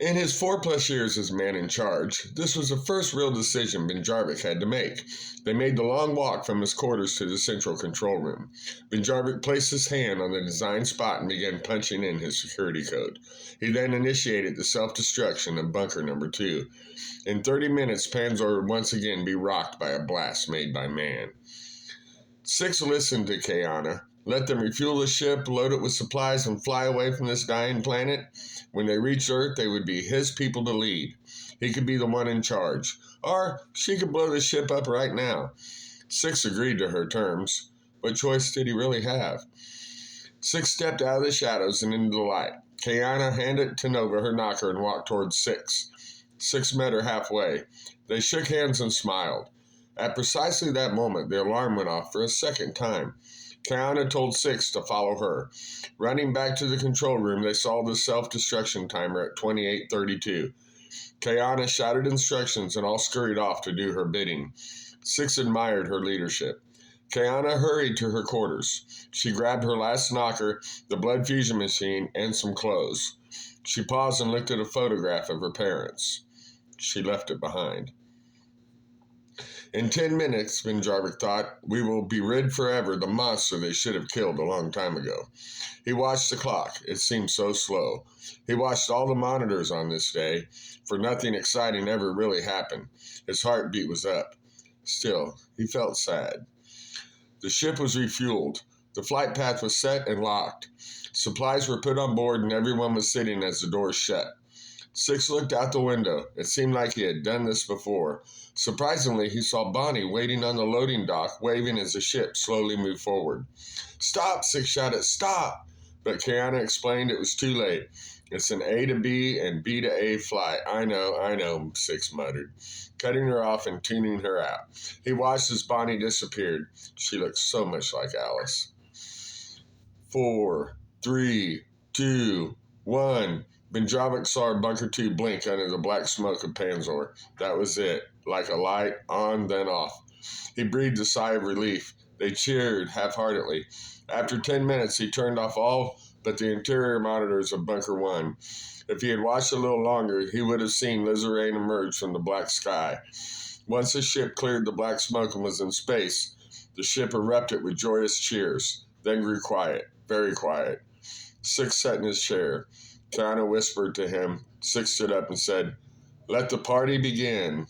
In his 4+ years as man in charge, this was the first real decision Benjarvik had to make. They made the long walk from his quarters to the central control room. Benjarvik placed his hand on the designed spot and began punching in his security code. He then initiated the self-destruction of bunker number 2. In 30 minutes, Panzer would once again be rocked by a blast made by man. Six listened to Kayana. Let them refuel the ship, load it with supplies, and fly away from this dying planet. When they reached Earth, they would be his people to lead. He could be the one in charge. Or she could blow the ship up right now. Six agreed to her terms. What choice did he really have? Six stepped out of the shadows and into the light. Kayana handed to Nova her knocker and walked towards Six. Six met her halfway. They shook hands and smiled. At precisely that moment, the alarm went off for a second time. Kayana told Six to follow her. Running back to the control room, they saw the self-destruction timer at 28:32. Kayana shouted instructions and all scurried off to do her bidding. Six admired her leadership. Kayana hurried to her quarters. She grabbed her last knocker, the blood fusion machine, and some clothes. She paused and looked at a photograph of her parents. She left it behind. In 10 minutes, Benjarvik thought, we will be rid forever the monster they should have killed a long time ago. He watched the clock. It seemed so slow. He watched all the monitors on this day, for nothing exciting ever really happened. His heartbeat was up. Still, he felt sad. The ship was refueled. The flight path was set and locked. Supplies were put on board and everyone was sitting as the doors shut. Six looked out the window. It seemed like he had done this before. Surprisingly, he saw Bonnie waiting on the loading dock, waving as the ship slowly moved forward. Stop, Six shouted, stop! But Kayana explained it was too late. It's an A to B and B to A flight. I know, Six muttered, cutting her off and tuning her out. He watched as Bonnie disappeared. She looked so much like Alice. 4, 3, 2, 1... Benjarvik saw Bunker 2 blink under the black smoke of Panzer. That was it. Like a light, on, then off. He breathed a sigh of relief. They cheered half-heartedly. After 10 minutes, he turned off all but the interior monitors of Bunker 1. If he had watched a little longer, he would have seen Lizarain emerge from the black sky. Once the ship cleared the black smoke and was in space, the ship erupted with joyous cheers, then grew quiet, very quiet. Six sat in his chair. Kayana whispered to him. Six stood up and said, "Let the party begin."